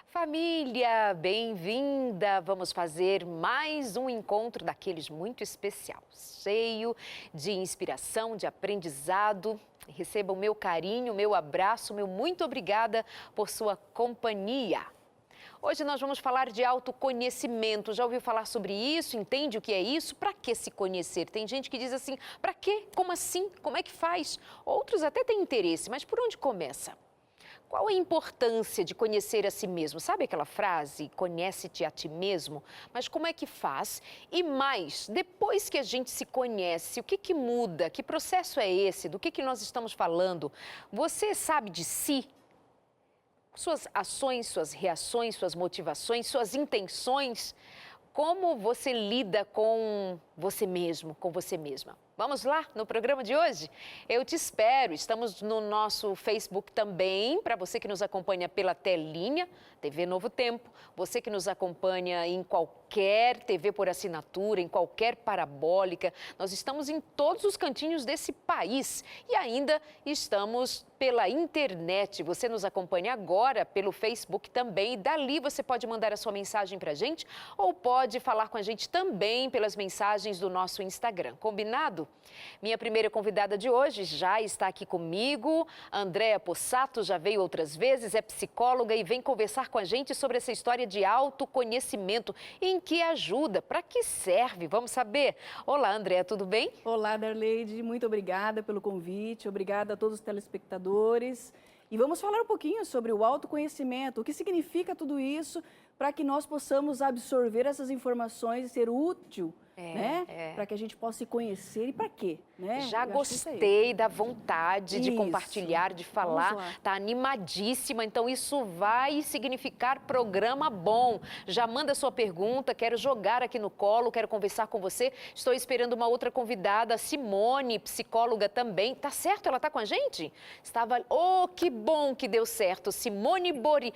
Família, bem-vinda! Vamos fazer mais um encontro daqueles muito especial, cheio de inspiração, de aprendizado. Receba o meu carinho, o meu abraço, meu muito obrigada por sua companhia. Hoje nós vamos falar de autoconhecimento. Já ouviu falar sobre isso? Entende o que é isso? Para que se conhecer? Tem gente que diz assim, para quê? Como assim? Como é que faz? Outros até têm interesse, mas por onde começa? Qual a importância de conhecer a si mesmo? Sabe aquela frase, conhece-te a ti mesmo? Mas como é que faz? E mais, depois que a gente se conhece, o que muda? Que processo é esse? Do que nós estamos falando? Você sabe de si? Suas ações, suas reações, suas motivações, suas intenções? Como você lida com você mesmo, com você mesma? Vamos lá no programa de hoje? Eu te espero. Estamos no nosso Facebook também, para você que nos acompanha pela telinha, TV Novo Tempo, você que nos acompanha em qualquer TV por assinatura, em qualquer parabólica. Nós estamos em todos os cantinhos desse país e ainda estamos pela internet. Você nos acompanha agora pelo Facebook também e dali você pode mandar a sua mensagem para a gente ou pode falar com a gente também pelas mensagens do nosso Instagram. Combinado? Minha primeira convidada de hoje já está aqui comigo, Andréa Possato, já veio outras vezes, é psicóloga e vem conversar com a gente sobre essa história de autoconhecimento. Em que ajuda? Para que serve? Vamos saber. Olá, Andréa, tudo bem? Olá, Darleide, muito obrigada pelo convite, obrigada a todos os telespectadores. E vamos falar um pouquinho sobre o autoconhecimento, o que significa tudo isso para que nós possamos absorver essas informações e ser útil, para que a gente possa se conhecer e para quê, né? Já gostei da vontade de compartilhar, de falar, tá animadíssima, então isso vai significar programa bom. Já manda sua pergunta, quero jogar aqui no colo, quero conversar com você. Estou esperando uma outra convidada, Simone, psicóloga também. Tá certo? Ela tá com a gente? Estava, oh, que bom que deu certo. Simone Bori.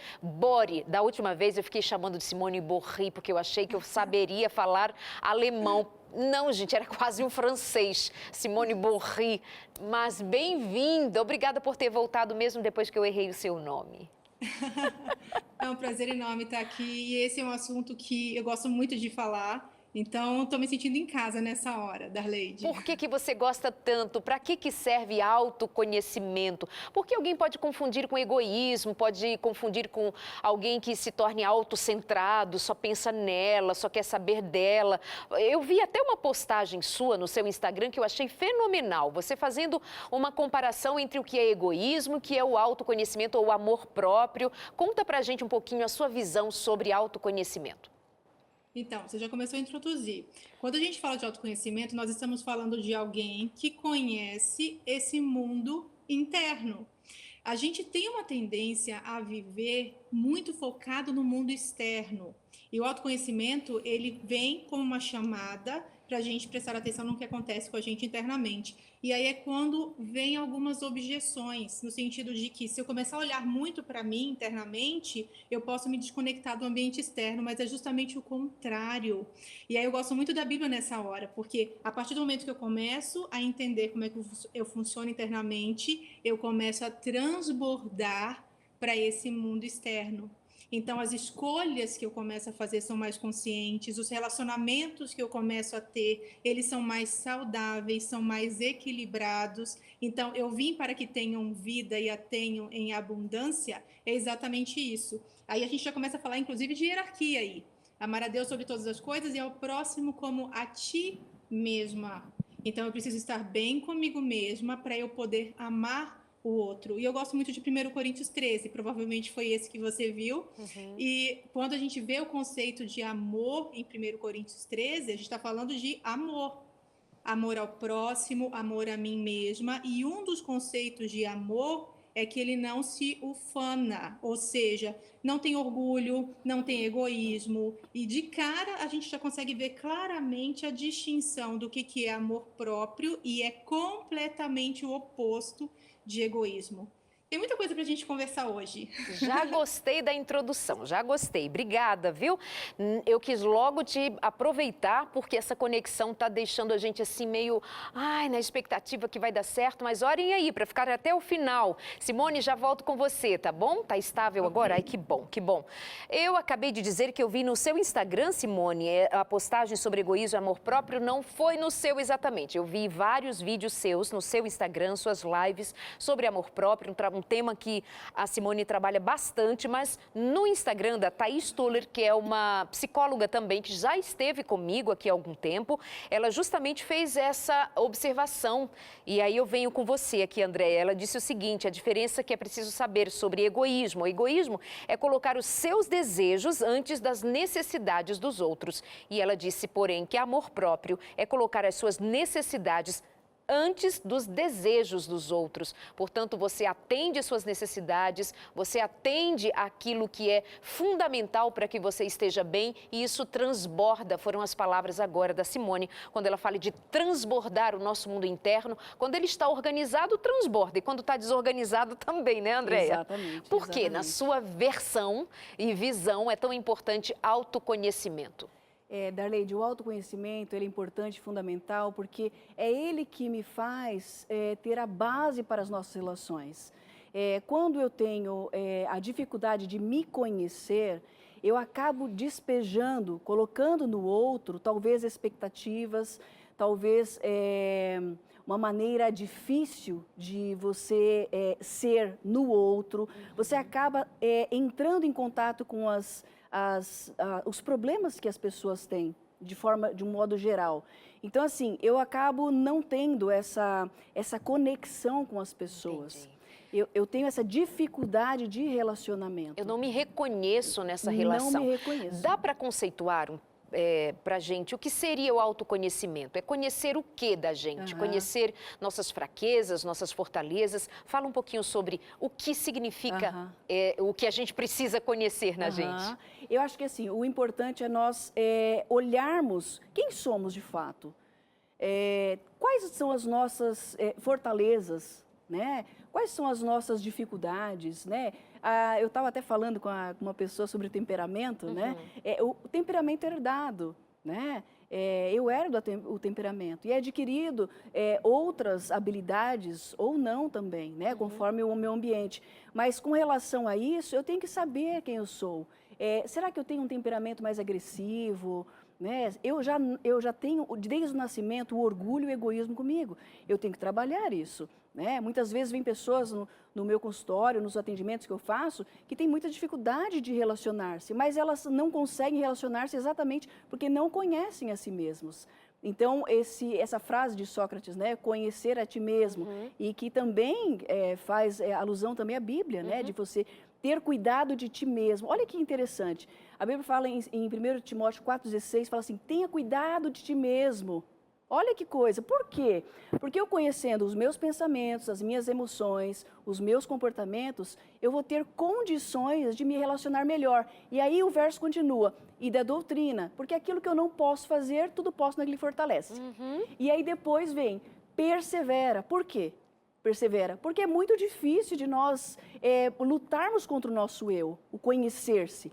Da última vez eu fiquei chamando de Simone Borri, porque eu achei que eu saberia falar alemão. Não, gente, era quase um francês, Simone Borri. Mas bem-vinda, obrigada por ter voltado mesmo depois que eu errei o seu nome. É um prazer enorme estar aqui e esse é um assunto que eu gosto muito de falar. Então, estou me sentindo em casa nessa hora, Darleide. Por que você gosta tanto? Para que serve autoconhecimento? Porque alguém pode confundir com egoísmo, pode confundir com alguém que se torne autocentrado, só pensa nela, só quer saber dela. Eu vi até uma postagem sua no seu Instagram que eu achei fenomenal. Você fazendo uma comparação entre o que é egoísmo, o que é o autoconhecimento ou o amor próprio. Conta pra gente um pouquinho a sua visão sobre autoconhecimento. Então, você já começou a introduzir. Quando a gente fala de autoconhecimento, nós estamos falando de alguém que conhece esse mundo interno. A gente tem uma tendência a viver muito focado no mundo externo. E o autoconhecimento, ele vem como uma chamada para a gente prestar atenção no que acontece com a gente internamente. E aí é quando vem algumas objeções, no sentido de que se eu começar a olhar muito para mim internamente, eu posso me desconectar do ambiente externo, mas é justamente o contrário. E aí eu gosto muito da Bíblia nessa hora, porque a partir do momento que eu começo a entender como é que eu funciono internamente, eu começo a transbordar para esse mundo externo. Então, as escolhas que eu começo a fazer são mais conscientes, os relacionamentos que eu começo a ter, eles são mais saudáveis, são mais equilibrados. Então, eu vim para que tenham vida e a tenham em abundância, é exatamente isso. Aí a gente já começa a falar, inclusive, de hierarquia aí. Amar a Deus sobre todas as coisas e ao próximo como a ti mesma. Então, eu preciso estar bem comigo mesma para eu poder amar o outro. E eu gosto muito de 1 Coríntios 13, provavelmente foi esse que você viu. E quando a gente vê o conceito de amor em 1 Coríntios 13, a gente está falando de amor. Amor ao próximo, amor a mim mesma. E um dos conceitos de amor é que ele não se ufana, ou seja, não tem orgulho, não tem egoísmo. E de cara a gente já consegue ver claramente a distinção do que é amor próprio e é completamente o oposto de egoísmo. Tem muita coisa para a gente conversar hoje. Já gostei da introdução, já gostei. Obrigada, viu? Eu quis logo te aproveitar, porque essa conexão tá deixando a gente assim meio, na expectativa que vai dar certo, mas orem aí para ficar até o final. Simone, já volto com você, tá bom? Tá estável agora? Ai, que bom, que bom. Eu acabei de dizer que eu vi no seu Instagram, Simone, a postagem sobre egoísmo e amor próprio não foi no seu exatamente. Eu vi vários vídeos seus no seu Instagram, suas lives sobre amor próprio, um tema que a Simone trabalha bastante, mas no Instagram da Thaís Tuller, que é uma psicóloga também, que já esteve comigo aqui há algum tempo, ela justamente fez essa observação. E aí eu venho com você aqui, Andréia. Ela disse o seguinte: a diferença que é preciso saber sobre egoísmo. O egoísmo é colocar os seus desejos antes das necessidades dos outros. E ela disse, porém, que amor próprio é colocar as suas necessidades antes dos desejos dos outros. Portanto, você atende suas necessidades, você atende aquilo que é fundamental para que você esteja bem e isso transborda, foram as palavras agora da Simone, quando ela fala de transbordar o nosso mundo interno. Quando ele está organizado, transborda, e quando está desorganizado também, né, Andréia? Exatamente. Por que, na sua versão e visão, é tão importante autoconhecimento? Darleide, o autoconhecimento ele é importante, fundamental, porque é ele que me faz ter a base para as nossas relações. Quando eu tenho a dificuldade de me conhecer, eu acabo despejando, colocando no outro, talvez expectativas, talvez uma maneira difícil de você ser no outro. Você acaba entrando em contato com os problemas que as pessoas têm, de um modo geral. Então, assim, eu acabo não tendo essa conexão com as pessoas. Eu tenho essa dificuldade de relacionamento. Eu não me reconheço nessa relação. Não me reconheço. Dá para conceituar para a gente o que seria o autoconhecimento? É conhecer o que da gente? Conhecer nossas fraquezas, nossas fortalezas. Fala um pouquinho sobre o que significa o que a gente precisa conhecer na gente. Eu acho que assim, o importante é nós olharmos quem somos de fato. Quais são as nossas fortalezas, né? Quais são as nossas dificuldades, né? Eu estava até falando com uma pessoa sobre temperamento, né? O temperamento é herdado, né? Eu herdo o temperamento e é adquirido outras habilidades ou não também, né? Conforme o meu ambiente. Mas com relação a isso, eu tenho que saber quem eu sou. Será que eu tenho um temperamento mais agressivo? Né? Eu já tenho, desde o nascimento, o orgulho e o egoísmo comigo. Eu tenho que trabalhar isso. Né? Muitas vezes vem pessoas no meu consultório, nos atendimentos que eu faço, que têm muita dificuldade de relacionar-se, mas elas não conseguem relacionar-se exatamente porque não conhecem a si mesmos. Então, essa frase de Sócrates, né, conhecer a ti mesmo, e que também faz alusão também à Bíblia, né, de você ter cuidado de ti mesmo. Olha que interessante. A Bíblia fala em 1 Timóteo 4,16, fala assim, tenha cuidado de ti mesmo. Olha que coisa, por quê? Porque eu conhecendo os meus pensamentos, as minhas emoções, os meus comportamentos, eu vou ter condições de me relacionar melhor. E aí o verso continua, e da doutrina, porque aquilo que eu não posso fazer, tudo posso naquele que fortalece. E aí depois vem, persevera. Por quê? Persevera, porque é muito difícil de nós lutarmos contra o nosso eu, o conhecer-se.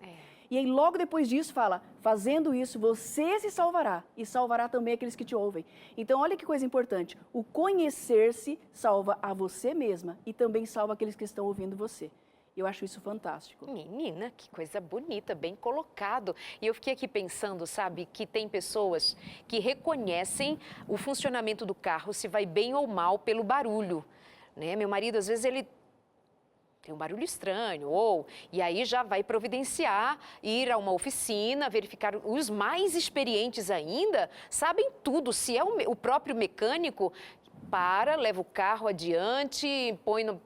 E aí logo depois disso fala, fazendo isso você se salvará e salvará também aqueles que te ouvem. Então olha que coisa importante, o conhecer-se salva a você mesma e também salva aqueles que estão ouvindo você. Eu acho isso fantástico. Menina, que coisa bonita, bem colocado. E eu fiquei aqui pensando, sabe, que tem pessoas que reconhecem o funcionamento do carro, se vai bem ou mal, pelo barulho. Né? Meu marido, às vezes, ele tem um barulho estranho, e aí já vai providenciar, ir a uma oficina, verificar. Os mais experientes ainda sabem tudo, se é o próprio mecânico, leva o carro adiante,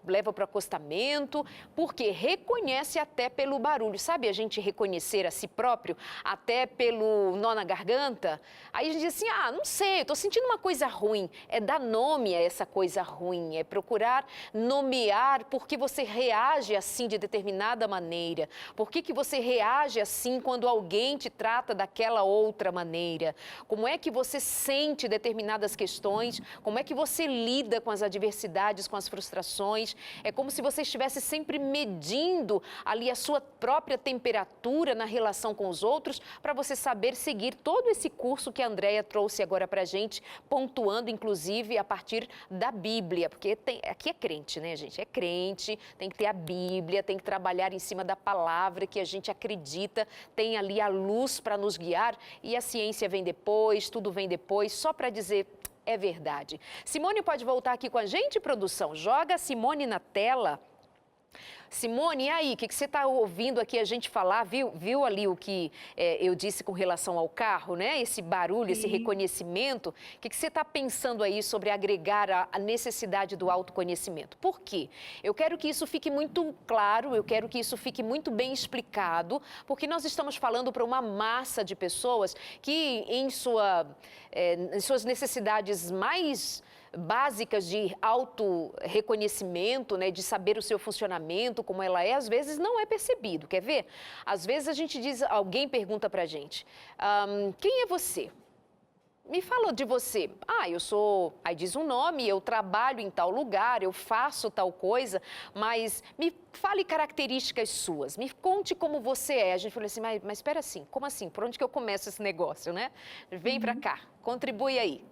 leva para o acostamento, porque reconhece até pelo barulho. Sabe a gente reconhecer a si próprio até pelo nó na garganta? Aí a gente diz assim, não sei, eu estou sentindo uma coisa ruim. É dar nome a essa coisa ruim, é procurar nomear por que você reage assim de determinada maneira, por que você reage assim quando alguém te trata daquela outra maneira, como é que você sente determinadas questões, como é que você você lida com as adversidades, com as frustrações. É como se você estivesse sempre medindo ali a sua própria temperatura na relação com os outros, para você saber seguir todo esse curso que a Andréia trouxe agora para a gente, pontuando, inclusive, a partir da Bíblia. Porque aqui é crente, né, gente? É crente, tem que ter a Bíblia, tem que trabalhar em cima da palavra que a gente acredita, tem ali a luz para nos guiar, e a ciência vem depois, tudo vem depois, só para dizer, é verdade. Simone pode voltar aqui com a gente, produção? Joga a Simone na tela. Simone, e aí, o que você está ouvindo aqui a gente falar? Viu ali o que eu disse com relação ao carro, né? Esse barulho, esse reconhecimento. O que você está pensando aí sobre agregar a necessidade do autoconhecimento? Por quê? Eu quero que isso fique muito claro, eu quero que isso fique muito bem explicado, porque nós estamos falando para uma massa de pessoas que, em suas necessidades mais básicas de auto-reconhecimento, né, de saber o seu funcionamento, como ela é, às vezes não é percebido. Quer ver? Às vezes a gente diz, alguém pergunta pra gente, quem é você? Me fala de você. Eu sou... Aí diz um nome, eu trabalho em tal lugar, eu faço tal coisa, mas me fale características suas, me conte como você é. A gente falou assim, mas espera assim, como assim? Por onde que eu começo esse negócio, né? Vem pra cá, contribui aí.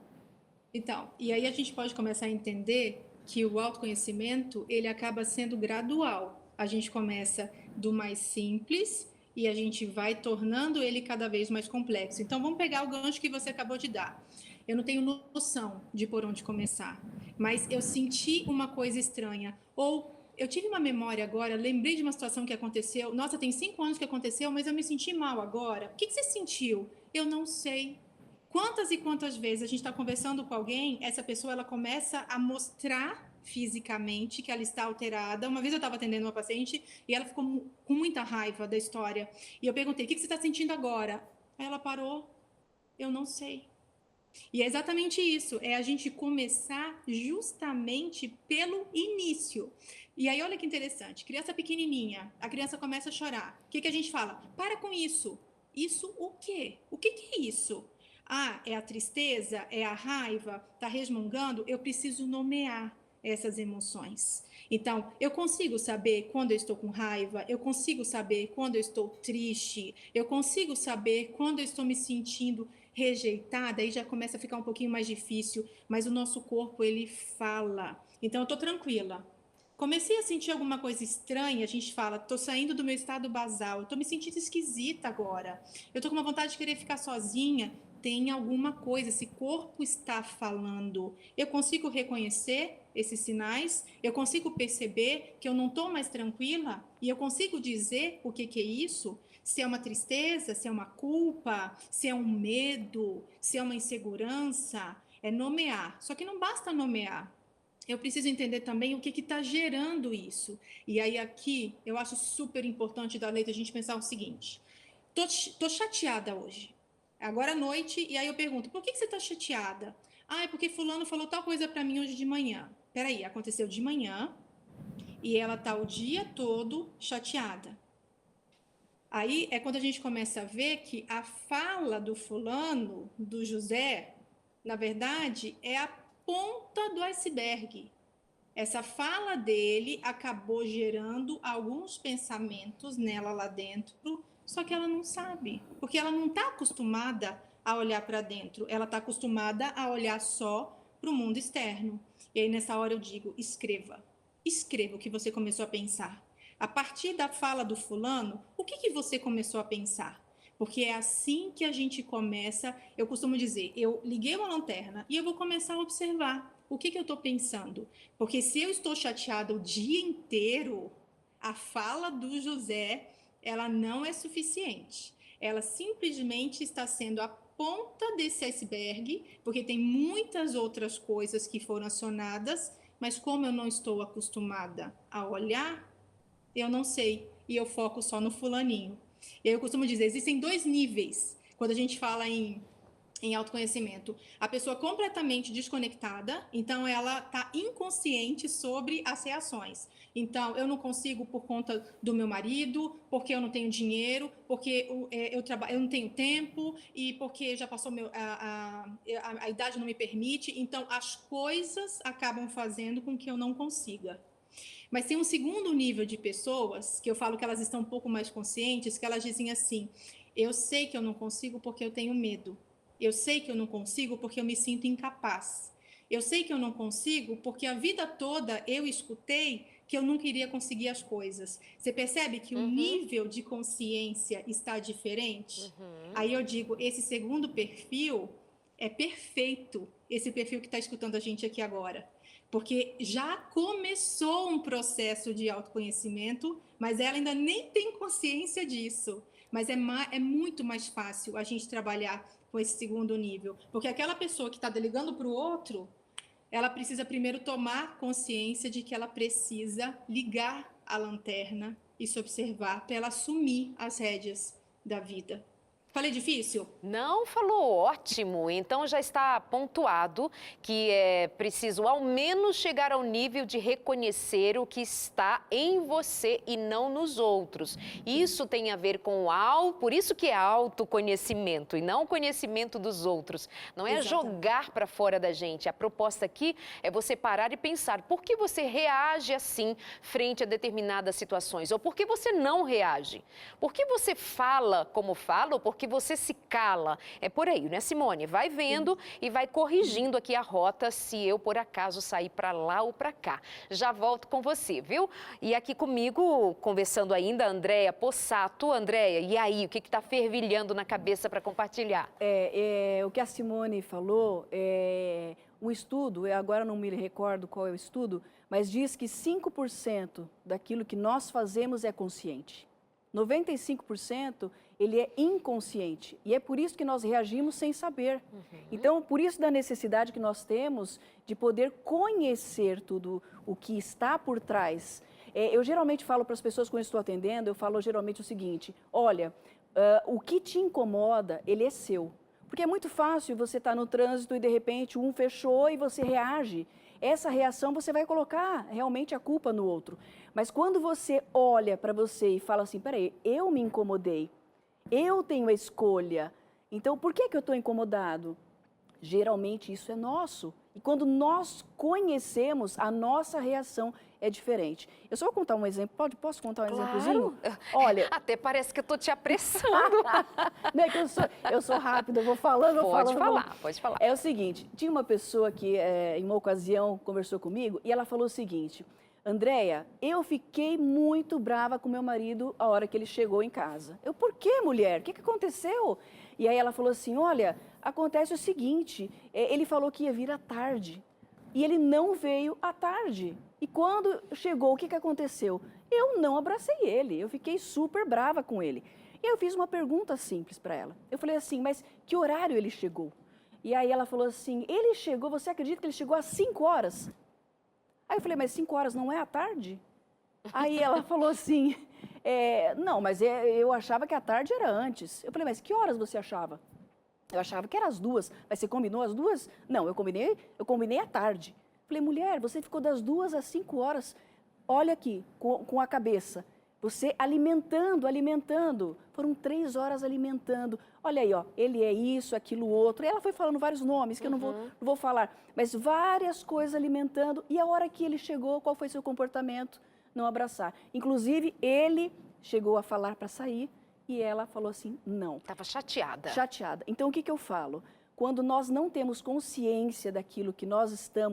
Então, e aí a gente pode começar a entender que o autoconhecimento, ele acaba sendo gradual. A gente começa do mais simples e a gente vai tornando ele cada vez mais complexo. Então, vamos pegar o gancho que você acabou de dar. Eu não tenho noção de por onde começar, mas eu senti uma coisa estranha. Ou eu tive uma memória agora, lembrei de uma situação que aconteceu. Nossa, tem 5 anos que aconteceu, mas eu me senti mal agora. O que você sentiu? Eu não sei. Quantas e quantas vezes a gente está conversando com alguém, essa pessoa ela começa a mostrar fisicamente que ela está alterada. Uma vez eu estava atendendo uma paciente e ela ficou com muita raiva da história. E eu perguntei, o que você está sentindo agora? Aí ela parou, eu não sei. E é exatamente isso, é a gente começar justamente pelo início. E aí olha que interessante, criança pequenininha, a criança começa a chorar. O que a gente fala? Para com isso. Isso o quê? O que é isso? É a tristeza, é a raiva, está resmungando, eu preciso nomear essas emoções. Então, eu consigo saber quando eu estou com raiva, eu consigo saber quando eu estou triste, eu consigo saber quando eu estou me sentindo rejeitada, aí já começa a ficar um pouquinho mais difícil, mas o nosso corpo, ele fala. Então, eu estou tranquila. Comecei a sentir alguma coisa estranha, a gente fala, estou saindo do meu estado basal, estou me sentindo esquisita agora, eu estou com uma vontade de querer ficar sozinha, tem alguma coisa, esse corpo está falando. Eu consigo reconhecer esses sinais, eu consigo perceber que eu não estou mais tranquila e eu consigo dizer o que é isso, se é uma tristeza, se é uma culpa, se é um medo, se é uma insegurança, é nomear. Só que não basta nomear. Eu preciso entender também o que está gerando isso. E aí aqui, eu acho super importante da letra a gente pensar o seguinte, tô chateada hoje, agora à noite, e aí eu pergunto, por que você está chateada? É porque fulano falou tal coisa para mim hoje de manhã. Peraí, aconteceu de manhã, e ela tá o dia todo chateada. Aí é quando a gente começa a ver que a fala do fulano, do José, na verdade, é a ponta do iceberg. Essa fala dele acabou gerando alguns pensamentos nela lá dentro, só que ela não sabe, porque ela não está acostumada a olhar para dentro, ela está acostumada a olhar só para o mundo externo. E aí nessa hora eu digo, escreva o que você começou a pensar. A partir da fala do fulano, o que você começou a pensar? Porque é assim que a gente começa, eu costumo dizer, eu liguei uma lanterna e eu vou começar a observar o que eu estou pensando. Porque se eu estou chateada o dia inteiro, a fala do José, ela não é suficiente. Ela simplesmente está sendo a ponta desse iceberg, porque tem muitas outras coisas que foram acionadas, mas como eu não estou acostumada a olhar, eu não sei, e eu foco só no fulaninho. E eu costumo dizer, existem 2 níveis, quando a gente fala em em autoconhecimento? A pessoa completamente desconectada, então ela está inconsciente sobre as reações. Então, eu não consigo por conta do meu marido, porque eu não tenho dinheiro, porque eu não tenho tempo e porque já passou a idade não me permite. Então, as coisas acabam fazendo com que eu não consiga. Mas tem um segundo nível de pessoas, que eu falo que elas estão um pouco mais conscientes, que elas dizem assim, eu sei que eu não consigo porque eu tenho medo. Eu sei que eu não consigo porque eu me sinto incapaz. Eu sei que eu não consigo porque a vida toda eu escutei que eu nunca iria conseguir as coisas. Você percebe que o nível de consciência está diferente? Aí eu digo, esse segundo perfil é perfeito, esse perfil que está escutando a gente aqui agora. Porque já começou um processo de autoconhecimento, mas ela ainda nem tem consciência disso. Mas é muito mais fácil a gente trabalhar com esse segundo nível. Porque aquela pessoa que está delegando para o outro, ela precisa primeiro tomar consciência de que ela precisa ligar a lanterna e se observar para ela assumir as rédeas da vida. Falei difícil? Não, falou ótimo. Então já está pontuado que é preciso ao menos chegar ao nível de reconhecer o que está em você e não nos outros. Isso tem a ver com por isso que é autoconhecimento e não conhecimento dos outros. Não é Exatamente. jogar para fora da gente. A proposta aqui é você parar e pensar por que você reage assim frente a determinadas situações ou por que você não reage. Por que você fala como fala ou por que você se cala. É por aí, né, Simone? Vai vendo e vai corrigindo aqui a rota se eu, por acaso, sair para lá ou para cá. Já volto com você, viu? E aqui comigo, conversando ainda, a Andréia Possato. Andréia, e aí, o que está fervilhando na cabeça para compartilhar? O que a Simone falou, um estudo, eu agora não me recordo qual é o estudo, mas diz que 5% daquilo que nós fazemos é consciente. 95% ele é inconsciente e é por isso que nós reagimos sem saber. Então, por isso da necessidade que nós temos de poder conhecer tudo o que está por trás. Eu geralmente falo para as pessoas quando estou atendendo, eu falo geralmente o seguinte, olha, o que te incomoda, ele é seu. Porque é muito fácil você estar no trânsito e de repente um fechou e você reage. Essa reação você vai colocar realmente a culpa no outro. Mas quando você olha para você e fala assim, peraí, eu me incomodei, eu tenho a escolha, então por que eu estou incomodado? Geralmente isso é nosso. E quando nós conhecemos, a nossa reação é diferente. Eu só vou contar um exemplo. Posso contar um exemplozinho? Olha, até parece que eu estou te apressando. Não é que eu sou rápida, eu vou falando, Pode falar. É o seguinte, tinha uma pessoa que em uma ocasião conversou comigo e ela falou o seguinte, Andréia, eu fiquei muito brava com meu marido a hora que ele chegou em casa. Eu, por quê, mulher? O que aconteceu? E aí ela falou assim, olha, acontece o seguinte, ele falou que ia vir à tarde e ele não veio à tarde. E quando chegou, o que aconteceu? Eu não abracei ele, eu fiquei super brava com ele. E eu fiz uma pergunta simples para ela. Eu falei assim, mas que horário ele chegou? E aí ela falou assim, ele chegou, você acredita que ele chegou às 5 horas? Aí eu falei, mas 5 horas não é à tarde? Aí ela falou assim, não, mas eu achava que a tarde era antes. Eu falei, mas que horas você achava? Eu achava que era as 2, mas você combinou as 2? Não, eu combinei à tarde. Eu falei, mulher, você ficou das 2 às 5 horas, olha aqui, com a cabeça. Você alimentando, foram 3 horas alimentando. Olha aí, ó, ele é isso, aquilo, outro. E ela foi falando vários nomes que eu não vou falar, mas várias coisas alimentando. E a hora que ele chegou, qual foi seu comportamento? Não abraçar. Inclusive, ele chegou a falar para sair e ela falou assim, não. Estava chateada. Chateada. Então, o que eu falo? Quando nós não temos consciência daquilo que nós está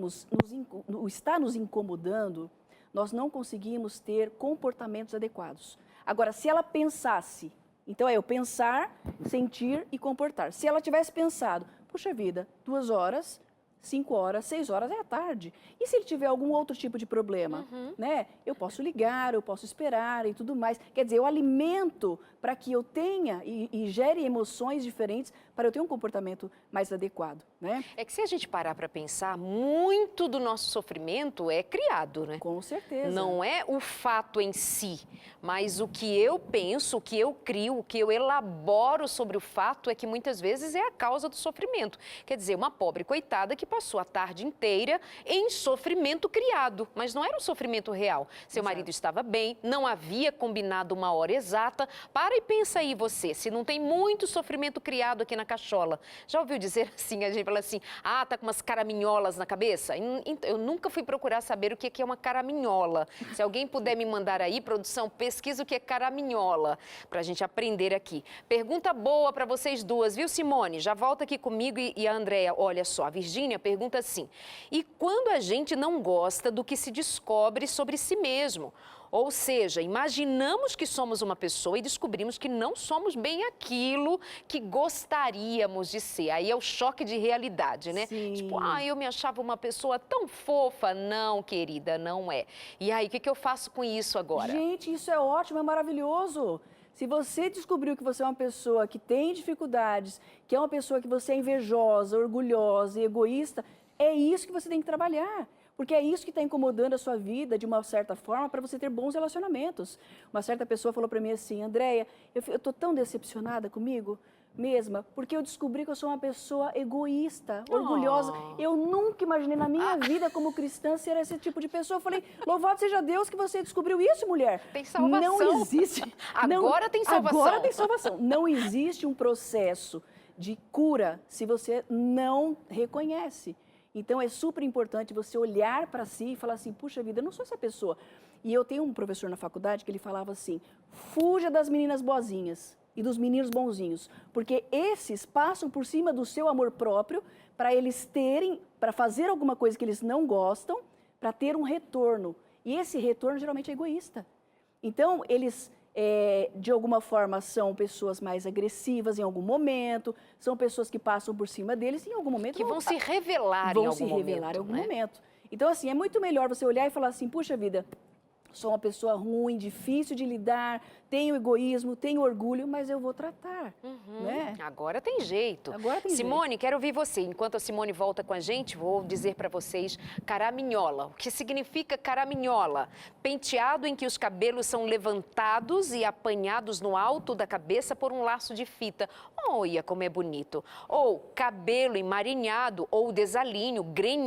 nos incomodando, nós não conseguimos ter comportamentos adequados. Agora, se ela pensasse, então é eu pensar, sentir e comportar. Se ela tivesse pensado, puxa vida, 2 horas, 5 horas, 6 horas é à tarde. E se ele tiver algum outro tipo de problema, né? Eu posso ligar, eu posso esperar e tudo mais. Quer dizer, eu alimento para que eu tenha e gere emoções diferentes para eu ter um comportamento mais adequado, né? É que se a gente parar para pensar, muito do nosso sofrimento é criado, né? Com certeza. Não é o fato em si, mas o que eu penso, o que eu crio, o que eu elaboro sobre o fato é que muitas vezes é a causa do sofrimento. Quer dizer, uma pobre coitada que passou a tarde inteira em sofrimento criado, mas não era um sofrimento real. Seu marido estava bem, não havia combinado uma hora exata. Para e pensa aí você, se não tem muito sofrimento criado aqui na cachola. Já ouviu dizer assim, a gente fala assim, ah, tá com umas caraminholas na cabeça? Eu nunca fui procurar saber o que é uma caraminhola. Se alguém puder me mandar aí, produção, pesquisa o que é caraminhola, para a gente aprender aqui. Pergunta boa para vocês duas, viu, Simone? Já volta aqui comigo e a Andréia. Olha só, a Virgínia pergunta assim, e quando a gente não gosta do que se descobre sobre si mesmo? Ou seja, imaginamos que somos uma pessoa e descobrimos que não somos bem aquilo que gostaríamos de ser. Aí é o choque de realidade, né? Sim. Tipo, eu me achava uma pessoa tão fofa. Não, querida, não é. E aí, o que eu faço com isso agora? Gente, isso é ótimo, é maravilhoso. Se você descobriu que você é uma pessoa que tem dificuldades, que é uma pessoa que você é invejosa, orgulhosa e egoísta, é isso que você tem que trabalhar. Porque é isso que está incomodando a sua vida, de uma certa forma, para você ter bons relacionamentos. Uma certa pessoa falou para mim assim, Andréia, eu estou tão decepcionada comigo mesma, porque eu descobri que eu sou uma pessoa egoísta, orgulhosa. Eu nunca imaginei na minha vida, como cristã, ser esse tipo de pessoa. Eu falei, louvado seja Deus que você descobriu isso, mulher. Tem salvação. Não existe. Agora tem salvação. Agora tem salvação. Não existe um processo de cura se você não reconhece. Então, é super importante você olhar para si e falar assim, puxa vida, eu não sou essa pessoa. E eu tenho um professor na faculdade que ele falava assim, fuja das meninas boazinhas e dos meninos bonzinhos, porque esses passam por cima do seu amor próprio para eles terem, para fazer alguma coisa que eles não gostam, para ter um retorno. E esse retorno geralmente é egoísta. Então, eles... de alguma forma são pessoas mais agressivas em algum momento, são pessoas que passam por cima deles e em algum momento... Que vão se revelar em algum momento. Então, assim, é muito melhor você olhar e falar assim, puxa vida, sou uma pessoa ruim, difícil de lidar, tenho egoísmo, tenho orgulho, mas eu vou tratar, né? Agora tem jeito. Agora tem Simone, jeito. quero ouvir você. Enquanto a Simone volta com a gente, vou dizer para vocês caraminhola. O que significa caraminhola? Penteado em que os cabelos são levantados e apanhados no alto da cabeça por um laço de fita. Olha como é bonito. Ou cabelo emaranhado ou desalinho,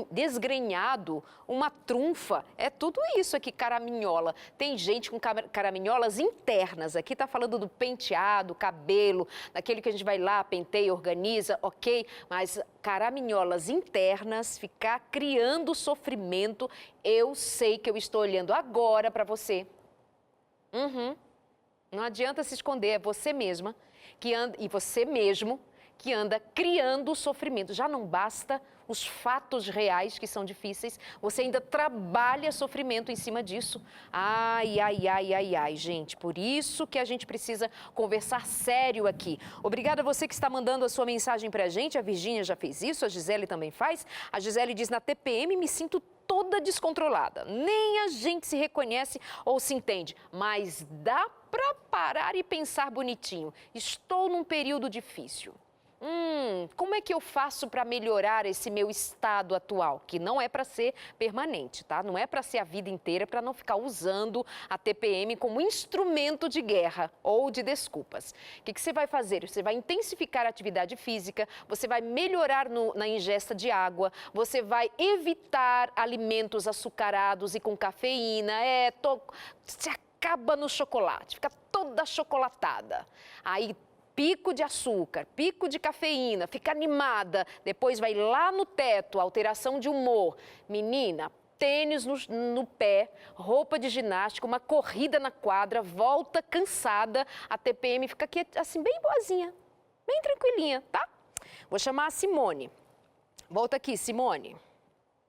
desgrenhado, uma trunfa. É tudo isso aqui, caraminhola. Tem gente com caraminholas internas. Aqui está falando do penteado, cabelo, daquele que a gente vai lá, penteia, organiza, ok? Mas caraminholas internas, ficar criando sofrimento, eu sei que eu estou olhando agora para você. Não adianta se esconder, é você mesma que anda, e você mesmo que anda criando sofrimento. Já não basta os fatos reais que são difíceis, você ainda trabalha sofrimento em cima disso. Ai, gente, por isso que a gente precisa conversar sério aqui. Obrigada a você que está mandando a sua mensagem para a gente, a Virgínia já fez isso, a Gisele também faz. A Gisele diz, na TPM me sinto toda descontrolada, nem a gente se reconhece ou se entende, mas dá para parar e pensar bonitinho. Estou num período difícil. Como é que eu faço para melhorar esse meu estado atual? Que não é para ser permanente, tá? Não é para ser a vida inteira, para não ficar usando a TPM como instrumento de guerra ou de desculpas. O que você vai fazer? Você vai intensificar a atividade física, você vai melhorar na ingesta de água, você vai evitar alimentos açucarados e com cafeína. Você acaba no chocolate, fica toda chocolatada. Aí, pico de açúcar, pico de cafeína, fica animada, depois vai lá no teto, alteração de humor. Menina, tênis no pé, roupa de ginástica, uma corrida na quadra, volta cansada, a TPM fica aqui assim bem boazinha, bem tranquilinha, tá? Vou chamar a Simone. Volta aqui, Simone.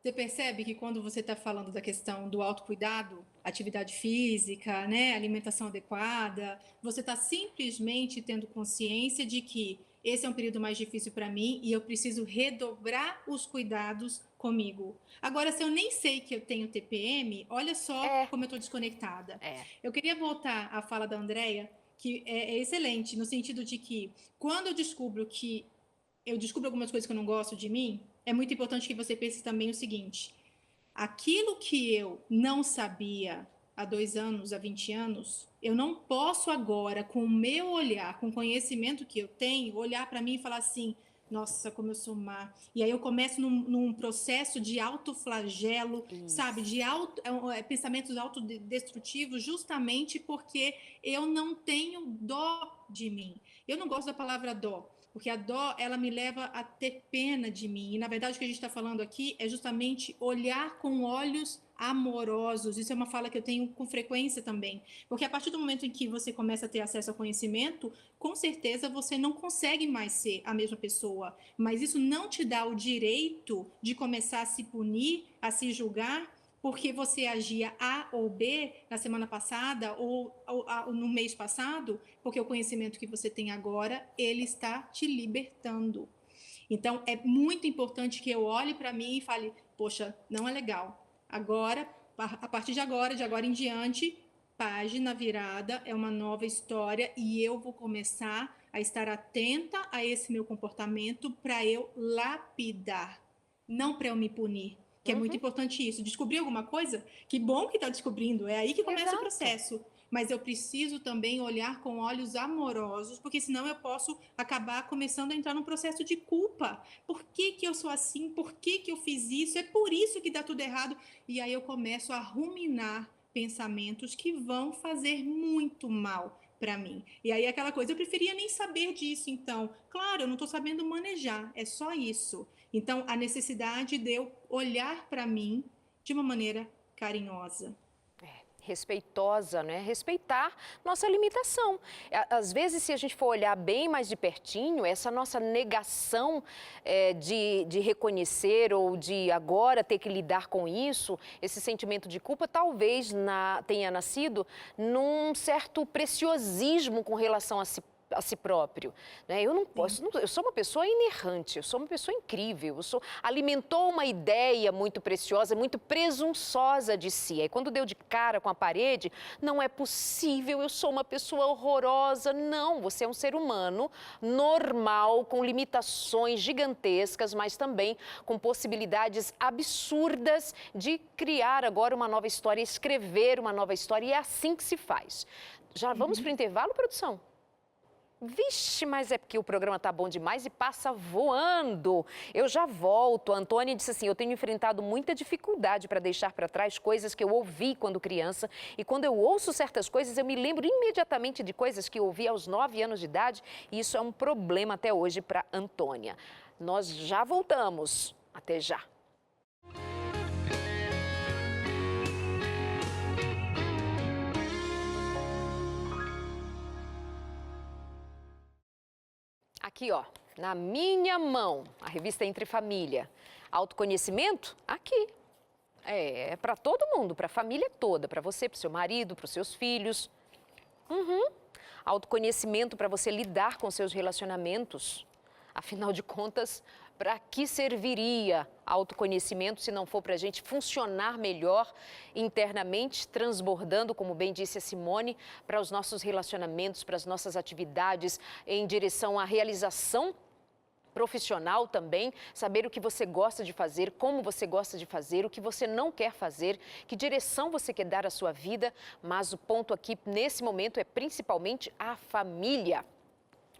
Você percebe que quando você está falando da questão do autocuidado, atividade física, né, alimentação adequada, você está simplesmente tendo consciência de que esse é um período mais difícil para mim e eu preciso redobrar os cuidados comigo. Agora, se eu nem sei que eu tenho TPM, olha só como eu estou desconectada. Eu queria voltar à fala da Andréia, que é excelente, no sentido de que quando eu descubro algumas coisas que eu não gosto de mim, é muito importante que você pense também o seguinte: aquilo que eu não sabia há 2 anos, há 20 anos, eu não posso agora, com o meu olhar, com o conhecimento que eu tenho, olhar para mim e falar assim: nossa, como eu sou má. E aí eu começo num processo de autoflagelo, sabe? De pensamentos autodestrutivos, justamente porque eu não tenho dó de mim. Eu não gosto da palavra dó, porque a dó, ela me leva a ter pena de mim. E, na verdade, o que a gente está falando aqui é justamente olhar com olhos amorosos. Isso é uma fala que eu tenho com frequência também. Porque a partir do momento em que você começa a ter acesso ao conhecimento, com certeza você não consegue mais ser a mesma pessoa. Mas isso não te dá o direito de começar a se punir, a se julgar, porque você agia A ou B na semana passada ou no mês passado, porque o conhecimento que você tem agora, ele está te libertando. Então, é muito importante que eu olhe para mim e fale: poxa, não é legal. Agora, a partir de agora em diante, página virada, é uma nova história e eu vou começar a estar atenta a esse meu comportamento para eu lapidar, não para eu me punir. Que é muito importante isso. Descobrir alguma coisa? Que bom que está descobrindo. É aí que começa o processo. Mas eu preciso também olhar com olhos amorosos, porque senão eu posso acabar começando a entrar num processo de culpa. Por que que eu sou assim? Por que que eu fiz isso? É por isso que dá tudo errado. E aí eu começo a ruminar pensamentos que vão fazer muito mal para mim. E aí aquela coisa, eu preferia nem saber disso, então. Claro, eu não estou sabendo manejar, é só isso. Então, a necessidade de eu olhar para mim de uma maneira carinhosa. Respeitosa, né? Respeitar nossa limitação. Às vezes, se a gente for olhar bem mais de pertinho, essa nossa negação de reconhecer ou de agora ter que lidar com isso, esse sentimento de culpa, talvez tenha nascido num certo preciosismo com relação a si próprio, né? Eu não posso, eu sou uma pessoa inerrante, eu sou uma pessoa incrível, alimentou uma ideia muito preciosa, muito presunçosa de si. Aí quando deu de cara com a parede, não é possível, eu sou uma pessoa horrorosa. Não, você é um ser humano normal, com limitações gigantescas, mas também com possibilidades absurdas de criar agora uma nova história, escrever uma nova história, e é assim que se faz. Já vamos para o intervalo, produção? Vixe, mas é porque o programa tá bom demais e passa voando. Eu já volto. A Antônia disse assim: eu tenho enfrentado muita dificuldade para deixar para trás coisas que eu ouvi quando criança. E quando eu ouço certas coisas, eu me lembro imediatamente de coisas que eu ouvi aos 9 anos de idade. E isso é um problema até hoje para Antônia. Nós já voltamos. Até já. Aqui, ó, na minha mão, a revista Entre Família. Autoconhecimento? Aqui. É para todo mundo, para a família toda, para você, para o seu marido, para os seus filhos. Autoconhecimento para você lidar com seus relacionamentos. Afinal de contas, para que serviria autoconhecimento se não for para a gente funcionar melhor internamente, transbordando, como bem disse a Simone, para os nossos relacionamentos, para as nossas atividades, em direção à realização profissional também, saber o que você gosta de fazer, como você gosta de fazer, o que você não quer fazer, que direção você quer dar à sua vida, mas o ponto aqui, nesse momento, é principalmente a família.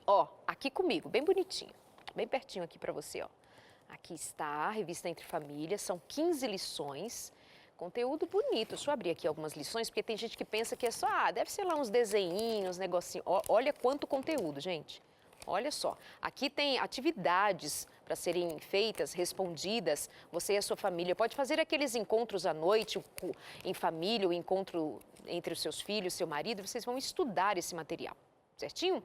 Ó, aqui comigo, bem bonitinho. Bem pertinho aqui para você, ó. Aqui está a revista Entre Famílias, são 15 lições, conteúdo bonito. Deixa eu abrir aqui algumas lições, porque tem gente que pensa que é só, deve ser lá uns desenhinhos, negocinho. Olha quanto conteúdo, gente. Olha só, aqui tem atividades para serem feitas, respondidas. Você e a sua família pode fazer aqueles encontros à noite em família, o encontro entre os seus filhos, seu marido. Vocês vão estudar esse material, certinho?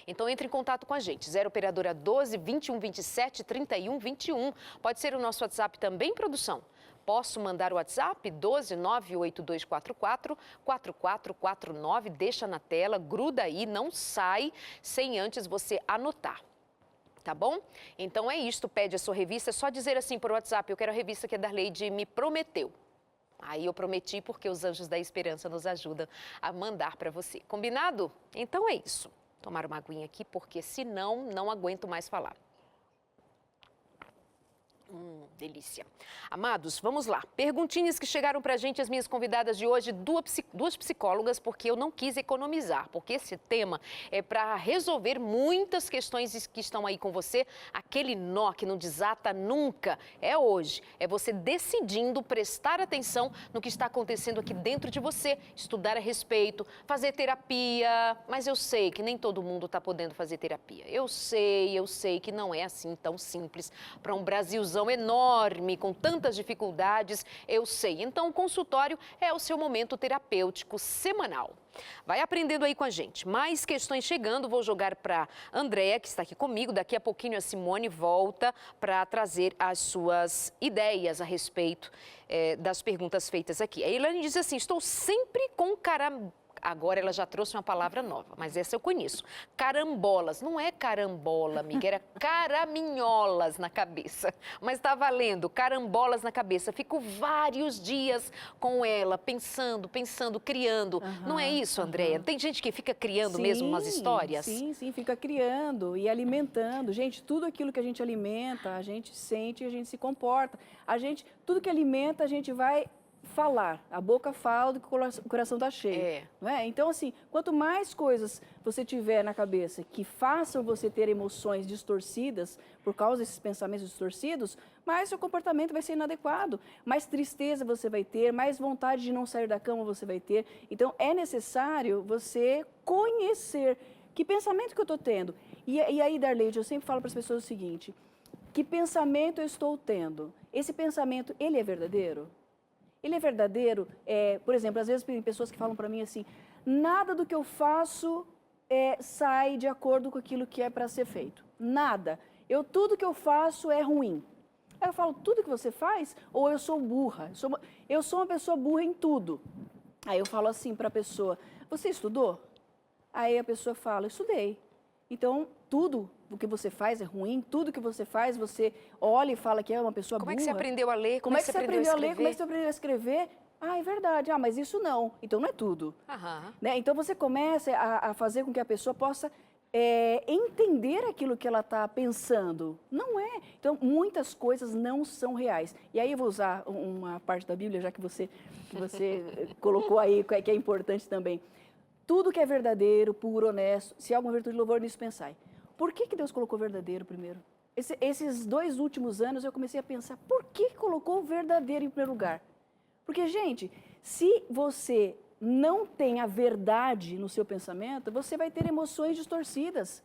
Então, entre em contato com a gente, 0 operadora 12 21 27 31 21. Pode ser o nosso WhatsApp também, produção. Posso mandar o WhatsApp? 12982444449, deixa na tela, gruda aí, não sai sem antes você anotar. Tá bom? Então é isto, pede a sua revista, é só dizer assim por WhatsApp, eu quero a revista que a Darleide me prometeu. Aí eu prometi porque os Anjos da Esperança nos ajudam a mandar para você. Combinado? Então é isso. Tomar uma aguinha aqui porque senão não aguento mais falar. Delícia. Amados, vamos lá. Perguntinhas que chegaram pra gente, as minhas convidadas de hoje, duas psicólogas, porque eu não quis economizar, porque esse tema é para resolver muitas questões que estão aí com você. Aquele nó que não desata nunca é hoje. É você decidindo prestar atenção no que está acontecendo aqui dentro de você, estudar a respeito, fazer terapia. Mas eu sei que nem todo mundo está podendo fazer terapia. Eu sei que não é assim tão simples para um Brasilzão enorme, com tantas dificuldades, eu sei. Então, o consultório é o seu momento terapêutico semanal. Vai aprendendo aí com a gente. Mais questões chegando, vou jogar para a Andréa, que está aqui comigo. Daqui a pouquinho a Simone volta para trazer as suas ideias a respeito das perguntas feitas aqui. A Elaine diz assim, estou sempre com Agora ela já trouxe uma palavra nova, mas essa eu conheço. Carambolas. Não é carambola, amiga, era caraminholas na cabeça. Mas está valendo, carambolas na cabeça. Fico vários dias com ela, pensando, criando. Não é isso, Andréa? Tem gente que fica criando mesmo umas histórias? Sim, fica criando e alimentando. Gente, tudo aquilo que a gente alimenta, a gente sente e a gente se comporta. Tudo que alimenta, a gente vai falar, a boca fala do que o coração está cheio. Não é? Então, assim, quanto mais coisas você tiver na cabeça que façam você ter emoções distorcidas por causa desses pensamentos distorcidos, mais seu comportamento vai ser inadequado, mais tristeza você vai ter, mais vontade de não sair da cama você vai ter. Então, é necessário você conhecer que pensamento que eu estou tendo. E aí, Darleide, eu sempre falo para as pessoas o seguinte, que pensamento eu estou tendo? Esse pensamento, ele é verdadeiro? Ele é verdadeiro, por exemplo, às vezes tem pessoas que falam para mim assim, nada do que eu faço sai de acordo com aquilo que é para ser feito. Nada. Tudo que eu faço é ruim. Aí eu falo, tudo que você faz? Ou eu sou burra? Eu sou uma pessoa burra em tudo. Aí eu falo assim para a pessoa, você estudou? Aí a pessoa fala, estudei. Então, tudo o que você faz é ruim, tudo que você faz, você olha e fala que é uma pessoa burra. Como é que você aprendeu a ler? Como é que você aprendeu a ler? Como é que você aprendeu a escrever? Ah, é verdade. Ah, mas isso não. Então, não é tudo. Né? Então, você começa a fazer com que a pessoa possa entender aquilo que ela está pensando. Não é. Então, muitas coisas não são reais. E aí, eu vou usar uma parte da Bíblia, já que você colocou aí, que é importante também. Tudo que é verdadeiro, puro, honesto, se há alguma virtude de louvor, nisso pensai. Por que Deus colocou verdadeiro primeiro? Esses 2 últimos anos eu comecei a pensar, por que colocou o verdadeiro em primeiro lugar? Porque, gente, se você não tem a verdade no seu pensamento, você vai ter emoções distorcidas.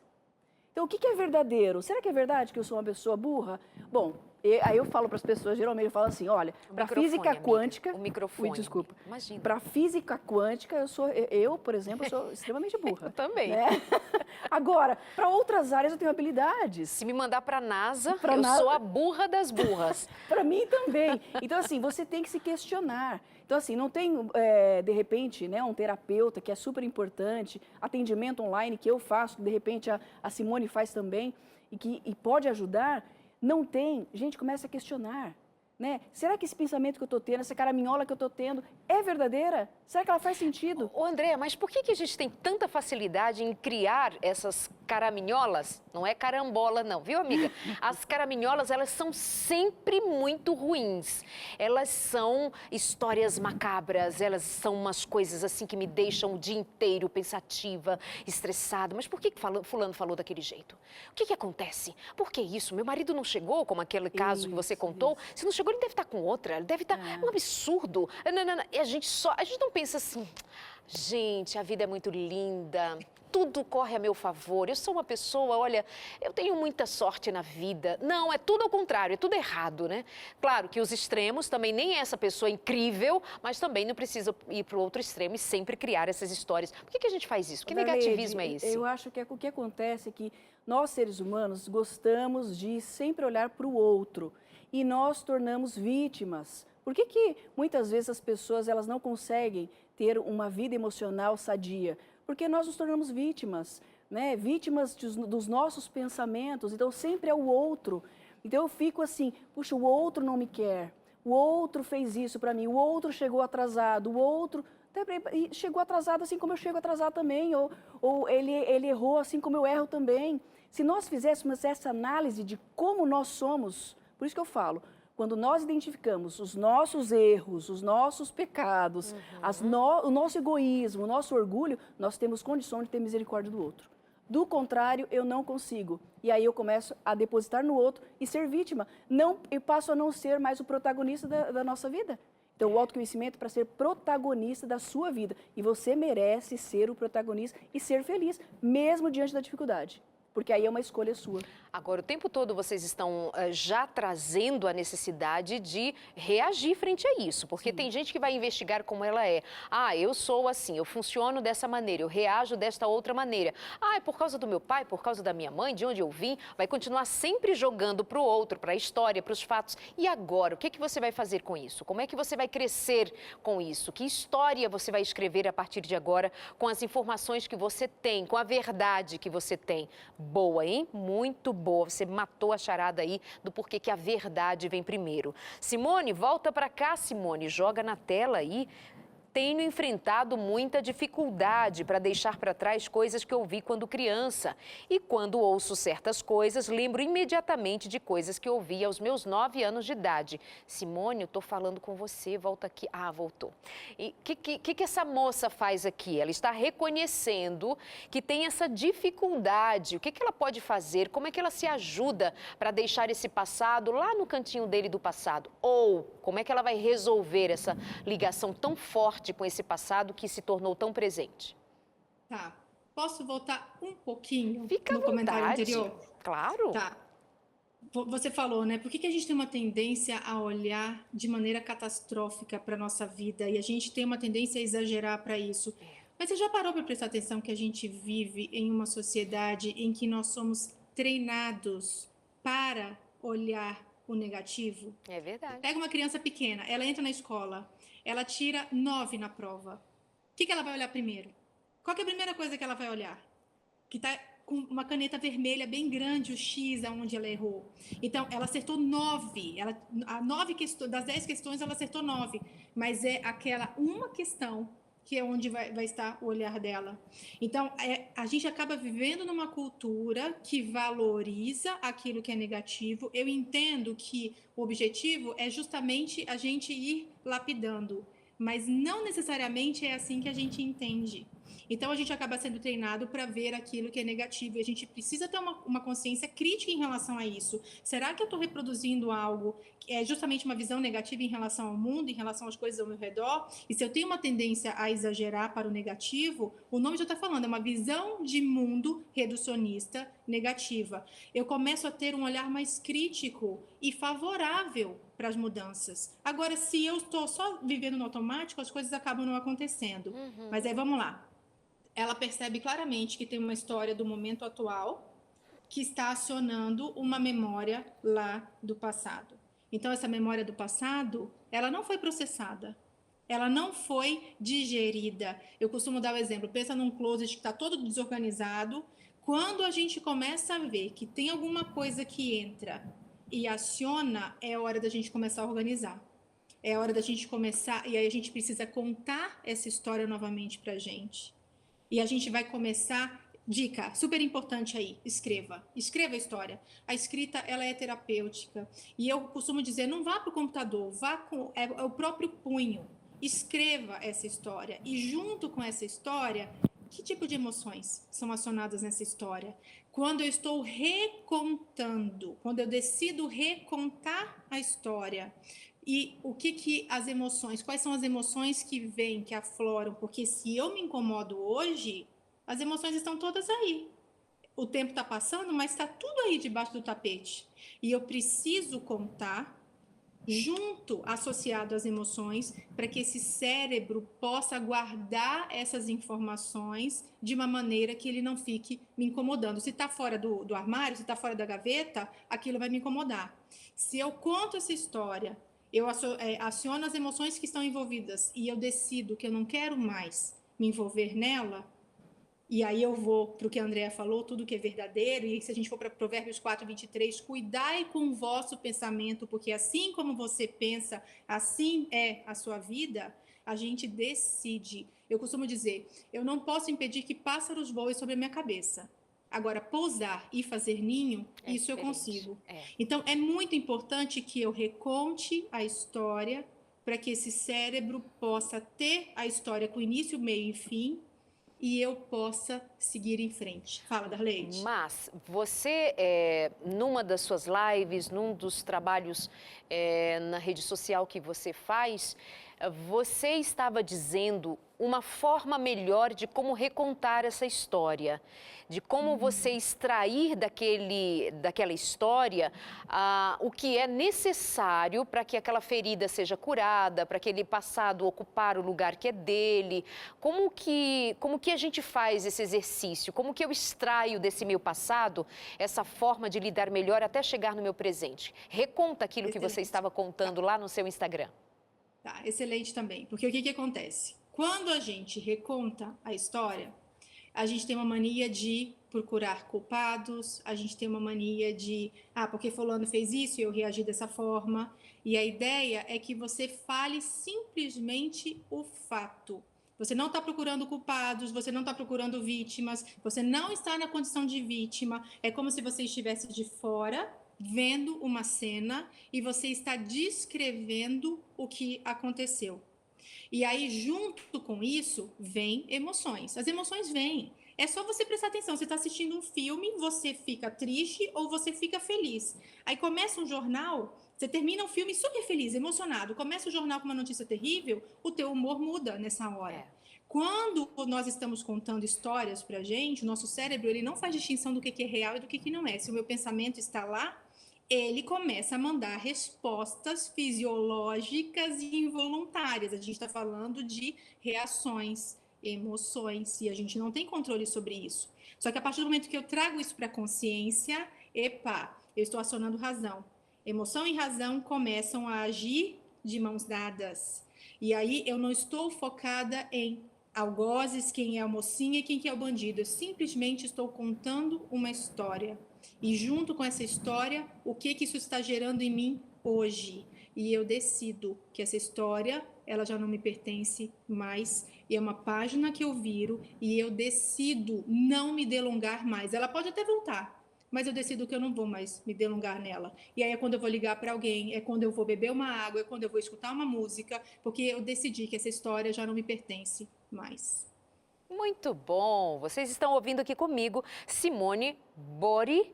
Então, o que é verdadeiro? Será que é verdade que eu sou uma pessoa burra? Bom, aí eu falo para as pessoas, geralmente eu falo assim, olha, para física quântica... O microfone. Desculpa. Imagina. Para física quântica, eu, por exemplo, sou extremamente burra. Eu também. Né? Agora, para outras áreas eu tenho habilidades. Se me mandar para a NASA, sou a burra das burras. Para mim também. Então, assim, você tem que se questionar. Então, assim, não tem, de repente, né, um terapeuta que é super importante, atendimento online que eu faço, que de repente a Simone faz também, e pode ajudar. Não tem, gente, começa a questionar, né? Será que esse pensamento que eu estou tendo, essa caraminhola que eu estou tendo, é verdadeira? Será que ela faz sentido? Ô, Andréa, mas por que a gente tem tanta facilidade em criar essas caraminholas? Não é carambola, não, viu, amiga? As caraminholas, elas são sempre muito ruins. Elas são histórias macabras, elas são umas coisas assim que me deixam o dia inteiro pensativa, estressada. Mas por que fulano falou daquele jeito? O que acontece? Por que isso? Meu marido não chegou, como aquele caso que você contou? Se não chegou, ele deve estar com outra, ele deve estar... É um absurdo. Não. E a gente não pensa assim, gente, a vida é muito linda, tudo corre a meu favor, eu sou uma pessoa, olha, eu tenho muita sorte na vida. Não, é tudo ao contrário, é tudo errado, né? Claro que os extremos também, nem é essa pessoa incrível, mas também não precisa ir para o outro extremo e sempre criar essas histórias. Por que a gente faz isso? Que negativismo é esse? Eu acho que o que acontece é que nós, seres humanos, gostamos de sempre olhar para o outro e nós tornamos vítimas. Por que que muitas vezes as pessoas elas não conseguem ter uma vida emocional sadia? Porque nós nos tornamos vítimas, né? Vítimas dos nossos pensamentos, então sempre é o outro. Então eu fico assim, puxa, o outro não me quer, o outro fez isso para mim, o outro chegou atrasado, o outro chegou atrasado assim como eu chego atrasado também, ou ele errou assim como eu erro também. Se nós fizéssemos essa análise de como nós somos, por isso que eu falo, quando nós identificamos os nossos erros, os nossos pecados, o nosso egoísmo, o nosso orgulho, nós temos condição de ter misericórdia do outro. Do contrário, eu não consigo. E aí eu começo a depositar no outro e ser vítima. Não, eu passo a não ser mais o protagonista da nossa vida. Então, o autoconhecimento é para ser protagonista da sua vida. E você merece ser o protagonista e ser feliz, mesmo diante da dificuldade. Porque aí é uma escolha sua. Agora, o tempo todo vocês estão já trazendo a necessidade de reagir frente a isso, porque tem gente que vai investigar como ela é. Ah, eu sou assim, eu funciono dessa maneira, eu reajo desta outra maneira. Ah, é por causa do meu pai, por causa da minha mãe, de onde eu vim, vai continuar sempre jogando para o outro, para a história, para os fatos. E agora, o que que você vai fazer com isso? Como é que você vai crescer com isso? Que história você vai escrever a partir de agora com as informações que você tem, com a verdade que você tem? Boa, hein? Muito boa. Você matou a charada aí do porquê que a verdade vem primeiro. Simone, volta para cá, Simone. Joga na tela aí. Tenho enfrentado muita dificuldade para deixar para trás coisas que ouvi quando criança. E quando ouço certas coisas, lembro imediatamente de coisas que ouvi aos meus 9 anos de idade. Simone, eu estou falando com você, volta aqui. Ah, voltou. E o que essa moça faz aqui? Ela está reconhecendo que tem essa dificuldade. O que ela pode fazer? Como é que ela se ajuda para deixar esse passado lá no cantinho dele do passado? Ou como é que ela vai resolver essa ligação tão forte com esse passado que se tornou tão presente? Tá. Posso voltar um pouquinho Fica no à comentário vontade. anterior? Claro. Tá. Você falou, né? Por que que a gente tem uma tendência a olhar de maneira catastrófica para a nossa vida e a gente tem uma tendência a exagerar para isso? Mas você já parou para prestar atenção que a gente vive em uma sociedade em que nós somos treinados para olhar o negativo? É verdade. Pega uma criança pequena, ela entra na escola, ela tira 9 na prova. O que que ela vai olhar primeiro? Qual que é a primeira coisa que ela vai olhar? Que está com uma caneta vermelha bem grande, o X aonde ela errou. Então, ela acertou 9. Das 10 questões, ela acertou 9. Mas é aquela uma questão que é onde vai estar o olhar dela. Então, a gente acaba vivendo numa cultura que valoriza aquilo que é negativo. Eu entendo que o objetivo é justamente a gente ir lapidando, mas não necessariamente é assim que a gente entende. Então, a gente acaba sendo treinado para ver aquilo que é negativo e a gente precisa ter uma consciência crítica em relação a isso. Será que eu estou reproduzindo algo que é justamente uma visão negativa em relação ao mundo, em relação às coisas ao meu redor? E se eu tenho uma tendência a exagerar para o negativo, o nome já está falando, é uma visão de mundo reducionista negativa. Eu começo a ter um olhar mais crítico e favorável para as mudanças. Agora, se eu estou só vivendo no automático, as coisas acabam não acontecendo. Mas aí, vamos lá. Ela percebe claramente que tem uma história do momento atual que está acionando uma memória lá do passado. Então, essa memória do passado, ela não foi processada, ela não foi digerida. Eu costumo dar o exemplo, pensa num closet que está todo desorganizado. Quando a gente começa a ver que tem alguma coisa que entra e aciona, é hora da gente começar a organizar. É hora da gente começar, e aí a gente precisa contar essa história novamente para a gente. E a gente vai começar, dica super importante aí, escreva a história. A escrita, ela é terapêutica. E eu costumo dizer, não vá para o computador, vá com é o próprio punho. Escreva essa história. E junto com essa história, que tipo de emoções são acionadas nessa história? Quando eu estou recontando, quando eu decido recontar a história, e o que as emoções, quais são as emoções que vêm, que afloram? Porque se eu me incomodo hoje, as emoções estão todas aí. O tempo está passando, mas está tudo aí debaixo do tapete. E eu preciso contar, junto, associado às emoções, para que esse cérebro possa guardar essas informações de uma maneira que ele não fique me incomodando. Se está fora do armário, se está fora da gaveta, aquilo vai me incomodar. Se eu conto essa história eu aciono as emoções que estão envolvidas e eu decido que eu não quero mais me envolver nela, e aí eu vou para o que a Andrea falou, tudo que é verdadeiro, e se a gente for para Provérbios 4:23, cuidai com o vosso pensamento, porque assim como você pensa, assim é a sua vida, a gente decide. Eu costumo dizer, eu não posso impedir que pássaros voem sobre a minha cabeça. Agora, pousar e fazer ninho, É isso eu diferente. consigo. É. Então, é muito importante que eu reconte a história para que esse cérebro possa ter a história com início, meio e fim, e eu possa seguir em frente. Fala, Darleide. Mas você, numa das suas lives, num dos trabalhos na rede social que você faz, você estava dizendo uma forma melhor de como recontar essa história, de como você extrair daquela história o que é necessário para que aquela ferida seja curada, para aquele passado ocupar o lugar que é dele. Como que a gente faz esse exercício? Como que eu extraio desse meu passado essa forma de lidar melhor até chegar no meu presente? Reconta aquilo que você estava contando lá no seu Instagram. Tá, excelente também. Porque o que acontece? Quando a gente reconta a história, a gente tem uma mania de procurar culpados, a gente tem uma mania de, porque fulano fez isso e eu reagi dessa forma. E a ideia é que você fale simplesmente o fato. Você não está procurando culpados, você não está procurando vítimas, você não está na condição de vítima. É como se você estivesse de fora, vendo uma cena, e você está descrevendo o que aconteceu. E aí, junto com isso, vem emoções. As emoções vêm. É só você prestar atenção. Você está assistindo um filme, você fica triste ou você fica feliz. Aí começa um jornal, você termina o filme super feliz, emocionado. Começa o jornal com uma notícia terrível, o teu humor muda nessa hora. Quando nós estamos contando histórias pra gente, o nosso cérebro ele não faz distinção do que é real e do que não é. Se o meu pensamento está lá, ele começa a mandar respostas fisiológicas e involuntárias. A gente está falando de reações, emoções, e a gente não tem controle sobre isso. Só que a partir do momento que eu trago isso para a consciência, eu estou acionando razão. Emoção e razão começam a agir de mãos dadas. E aí eu não estou focada em algozes, quem é a mocinha e quem que é o bandido. Eu simplesmente estou contando uma história. E junto com essa história, o que isso está gerando em mim hoje? E eu decido que essa história, ela já não me pertence mais. E é uma página que eu viro e eu decido não me delongar mais. Ela pode até voltar, mas eu decido que eu não vou mais me delongar nela. E aí é quando eu vou ligar para alguém, é quando eu vou beber uma água, é quando eu vou escutar uma música, porque eu decidi que essa história já não me pertence mais. Muito bom! Vocês estão ouvindo aqui comigo Simone Bori.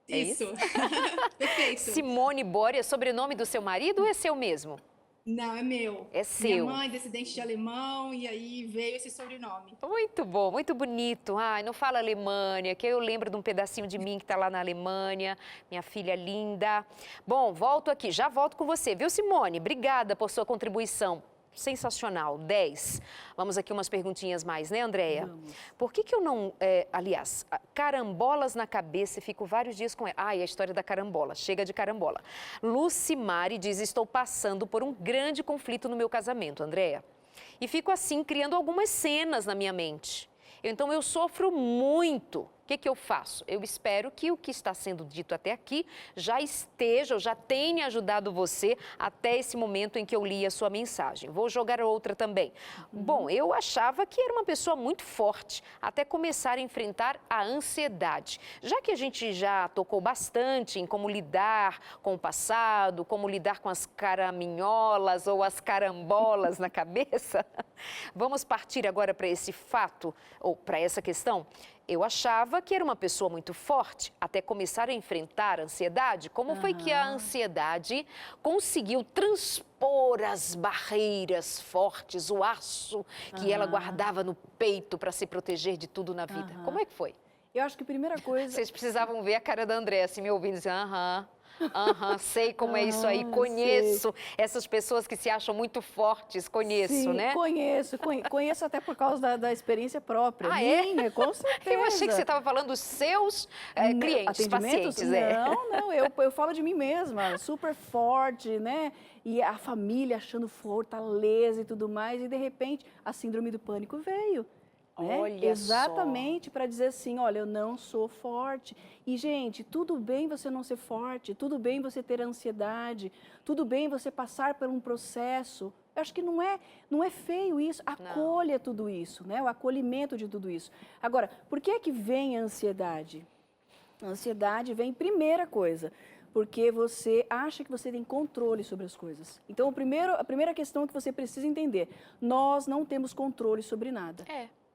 É isso? Perfeito. Simone Bori, é sobrenome do seu marido ou é seu mesmo? Não, é meu. É seu. Minha mãe, descendente de alemão, e aí veio esse sobrenome. Muito bom, muito bonito. Ai, não fala Alemanha, que eu lembro de um pedacinho de mim que está lá na Alemanha, minha filha linda. Bom, volto aqui, já volto com você, viu, Simone? Obrigada por sua contribuição. Sensacional, 10. Vamos aqui umas perguntinhas mais, né, Andréia? Vamos. Por que eu não, aliás, carambolas na cabeça e fico vários dias com ela? Ai, a história da carambola, chega de carambola. Lucimari diz, estou passando por um grande conflito no meu casamento, Andréia. E fico assim, criando algumas cenas na minha mente. Então, eu sofro muito. O que eu faço? Eu espero que o que está sendo dito até aqui já esteja, ou já tenha ajudado você até esse momento em que eu li a sua mensagem. Vou jogar outra também. Bom, eu achava que era uma pessoa muito forte, até começar a enfrentar a ansiedade. Já que a gente já tocou bastante em como lidar com o passado, como lidar com as caraminholas ou as carambolas na cabeça, vamos partir agora para esse fato, ou para essa questão. Eu achava que era uma pessoa muito forte, até começar a enfrentar a ansiedade. Como foi que a ansiedade conseguiu transpor as barreiras fortes, o aço que ela guardava no peito para se proteger de tudo na vida? Como é que foi? Eu acho que a primeira coisa... Vocês precisavam ver a cara da Andréa, assim, me ouvindo, assim, sei como é isso aí, conheço essas pessoas que se acham muito fortes, conheço, Sim, né? conheço até por causa da experiência própria. Ah, minha, com certeza. Eu achei que você estava falando dos seus clientes, atendimentos? pacientes. Não, eu falo de mim mesma, super forte, né? E a família achando fortaleza e tudo mais, e de repente a síndrome do pânico veio. Né? Olha Exatamente para dizer assim, olha, eu não sou forte. E, gente, tudo bem você não ser forte, tudo bem você ter ansiedade, tudo bem você passar por um processo. Eu acho que não é feio isso, acolha tudo isso, né? O acolhimento de tudo isso. Agora, por que é que vem a ansiedade? A ansiedade vem, primeira coisa, porque você acha que você tem controle sobre as coisas. Então, a primeira questão que você precisa entender, nós não temos controle sobre nada.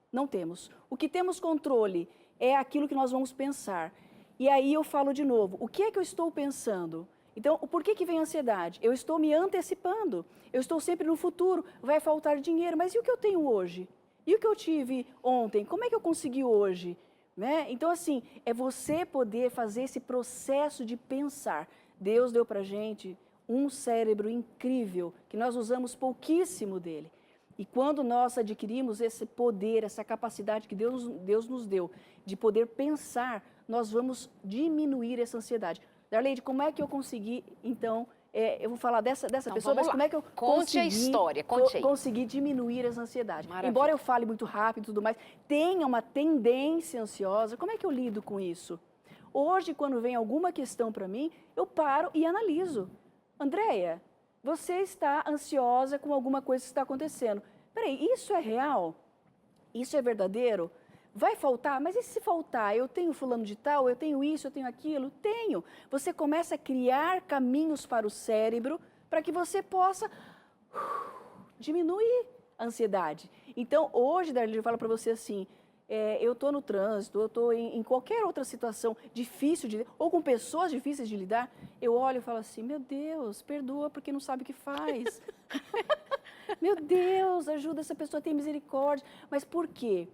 Não temos. O que temos controle é aquilo que nós vamos pensar. E aí eu falo de novo, o que é que eu estou pensando? Então, por que vem a ansiedade? Eu estou me antecipando, eu estou sempre no futuro, vai faltar dinheiro, mas e o que eu tenho hoje? E o que eu tive ontem? Como é que eu consegui hoje? Né? Então, assim, é você poder fazer esse processo de pensar. Deus deu pra gente um cérebro incrível, que nós usamos pouquíssimo dele. E quando nós adquirimos esse poder, essa capacidade que Deus nos deu de poder pensar, nós vamos diminuir essa ansiedade. Darleide, como é que eu consegui, então, eu vou falar dessa pessoa, mas como é que eu conte a história, conte aí. Consegui diminuir essa ansiedade? Maravilha. Embora eu fale muito rápido e tudo mais, tenha uma tendência ansiosa, como é que eu lido com isso? Hoje, quando vem alguma questão para mim, eu paro e analiso. Andréia, você está ansiosa com alguma coisa que está acontecendo. Peraí, isso é real? Isso é verdadeiro? Vai faltar? Mas e se faltar? Eu tenho fulano de tal, eu tenho isso, eu tenho aquilo? Tenho. Você começa a criar caminhos para o cérebro para que você possa diminuir a ansiedade. Então, hoje, Darlene, eu falo para você assim, eu estou no trânsito, eu estou em qualquer outra situação difícil, ou com pessoas difíceis de lidar, eu olho e falo assim, meu Deus, perdoa porque não sabe o que faz. Meu Deus, ajuda essa pessoa a ter misericórdia. Mas por quê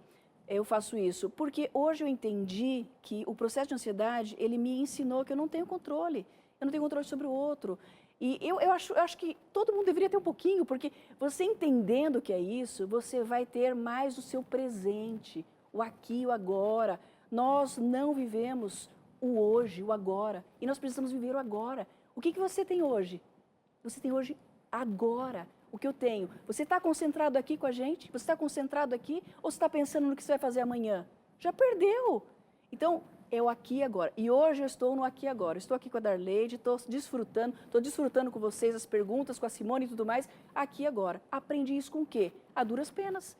eu faço isso? Porque hoje eu entendi que o processo de ansiedade, ele me ensinou que eu não tenho controle. Eu não tenho controle sobre o outro. E eu acho que todo mundo deveria ter um pouquinho, porque você entendendo que é isso, você vai ter mais o seu presente, o aqui e o agora. Nós não vivemos o hoje, o agora. E nós precisamos viver o agora. O que você tem hoje? Você tem hoje agora. O que eu tenho? Você está concentrado aqui com a gente? Você está concentrado aqui? Ou você está pensando no que você vai fazer amanhã? Já perdeu. Então, é o aqui e agora. E hoje eu estou no aqui e agora. Estou aqui com a Darleide, estou desfrutando com vocês as perguntas, com a Simone e tudo mais, aqui e agora. Aprendi isso com o quê? A duras penas.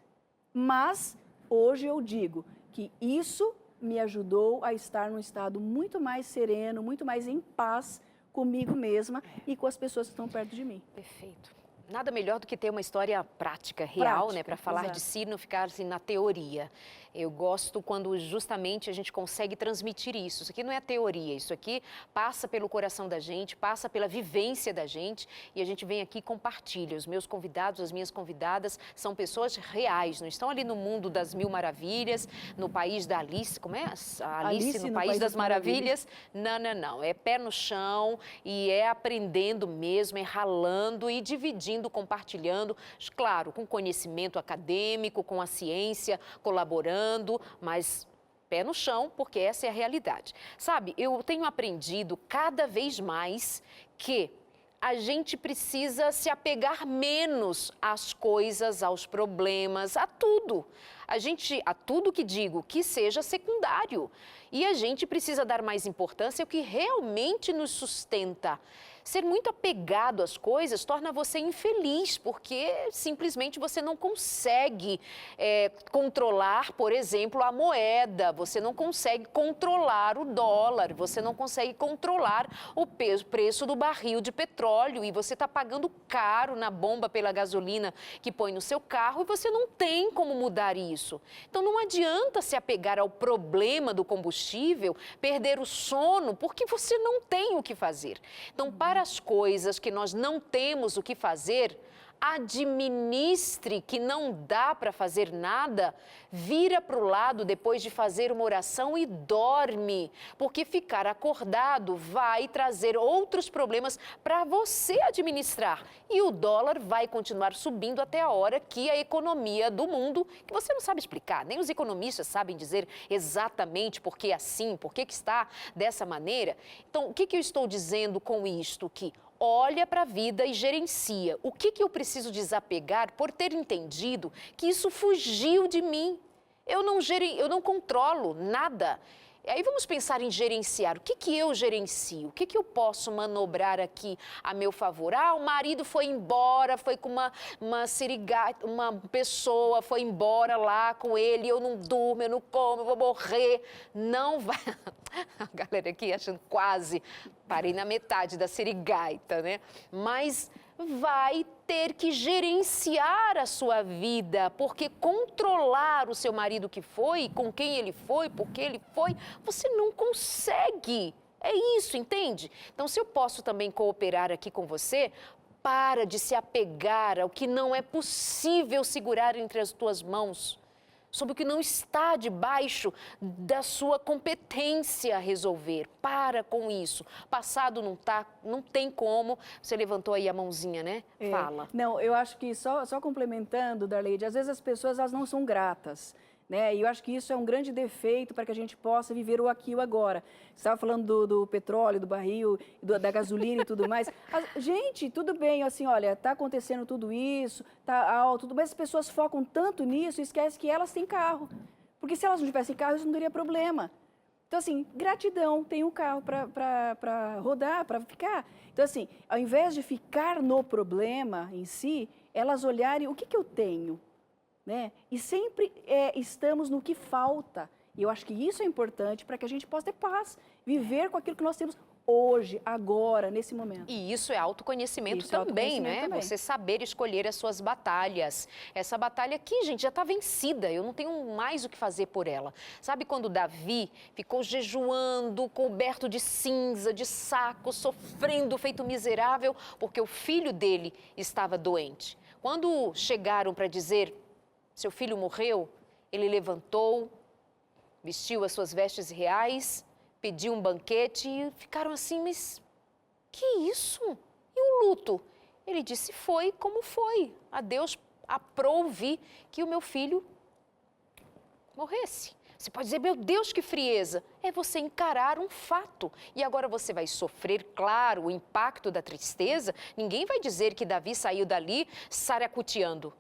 Mas hoje eu digo que isso me ajudou a estar num estado muito mais sereno, muito mais em paz comigo mesma e com as pessoas que estão perto de mim. Perfeito. Nada melhor do que ter uma história prática, real, né, para falar de si, não ficar assim na teoria. Eu gosto quando justamente a gente consegue transmitir isso. Isso aqui não é teoria, isso aqui passa pelo coração da gente, passa pela vivência da gente e a gente vem aqui e compartilha. Os meus convidados, as minhas convidadas são pessoas reais, não estão ali no mundo das mil maravilhas, no país da Alice, como é? A Alice no País das Maravilhas. Não. É pé no chão e é aprendendo mesmo, é ralando e dividindo, compartilhando, claro, com conhecimento acadêmico, com a ciência, colaborando, mas pé no chão, porque essa é a realidade. Sabe, eu tenho aprendido cada vez mais que a gente precisa se apegar menos às coisas, aos problemas, a tudo. A tudo que digo, que seja secundário. E a gente precisa dar mais importância ao que realmente nos sustenta. Ser muito apegado às coisas torna você infeliz, porque simplesmente você não consegue controlar, por exemplo, a moeda, você não consegue controlar o dólar, você não consegue controlar o preço do barril de petróleo e você está pagando caro na bomba pela gasolina que põe no seu carro e você não tem como mudar isso. Então não adianta se apegar ao problema do combustível, perder o sono, porque você não tem o que fazer. Então, para as coisas que nós não temos o que fazer, administre que não dá para fazer nada, vira para o lado depois de fazer uma oração e dorme, porque ficar acordado vai trazer outros problemas para você administrar. E o dólar vai continuar subindo até a hora que a economia do mundo, que você não sabe explicar, nem os economistas sabem dizer exatamente por que assim, por que está dessa maneira. Então, o que eu estou dizendo com isto? Que olha para a vida e gerencia. O que eu preciso desapegar por ter entendido que isso fugiu de mim? Eu não controlo nada. Aí vamos pensar em gerenciar. O que eu gerencio? O que eu posso manobrar aqui a meu favor? Ah, o marido foi embora, foi com uma sirigata, uma pessoa foi embora lá com ele, eu não durmo, eu não como, eu vou morrer. Não vai... A galera aqui achando quase, parei na metade da sirigaita, né? Mas vai ter que gerenciar a sua vida, porque controlar o seu marido que foi, com quem ele foi, por que ele foi, você não consegue. É isso, entende? Então, se eu posso também cooperar aqui com você, para de se apegar ao que não é possível segurar entre as tuas mãos, sobre o que não está debaixo da sua competência a resolver. Para com isso. Passado não tem como. Você levantou aí a mãozinha, né? Fala. Não, eu acho que só complementando, Darleide, às vezes as pessoas elas não são gratas. Né? E eu acho que isso é um grande defeito para que a gente possa viver o aqui e o agora. Você estava falando do petróleo, do barril, da gasolina e tudo mais. Gente, tudo bem, assim, olha, está acontecendo tudo isso, está alto, mas as pessoas focam tanto nisso e esquecem que elas têm carro. Porque se elas não tivessem carro, isso não teria problema. Então, assim, gratidão, tem um carro para rodar, para ficar. Então, assim, ao invés de ficar no problema em si, elas olharem o que eu tenho. Né? E sempre estamos no que falta. E eu acho que isso é importante para que a gente possa ter paz, viver com aquilo que nós temos hoje, agora, nesse momento. E isso é autoconhecimento Isso é também, autoconhecimento né? também. Você saber escolher as suas batalhas. Essa batalha aqui, gente, já está vencida. Eu não tenho mais o que fazer por ela. Sabe quando Davi ficou jejuando, coberto de cinza, de saco, sofrendo, feito miserável, porque o filho dele estava doente? Quando chegaram para dizer: seu filho morreu, ele levantou, vestiu as suas vestes reais, pediu um banquete e ficaram assim, mas que isso? E o luto? Ele disse, foi como foi. A Deus aprouve que o meu filho morresse. Você pode dizer, meu Deus, que frieza. É você encarar um fato. E agora você vai sofrer, claro, o impacto da tristeza. Ninguém vai dizer que Davi saiu dali saracuteando.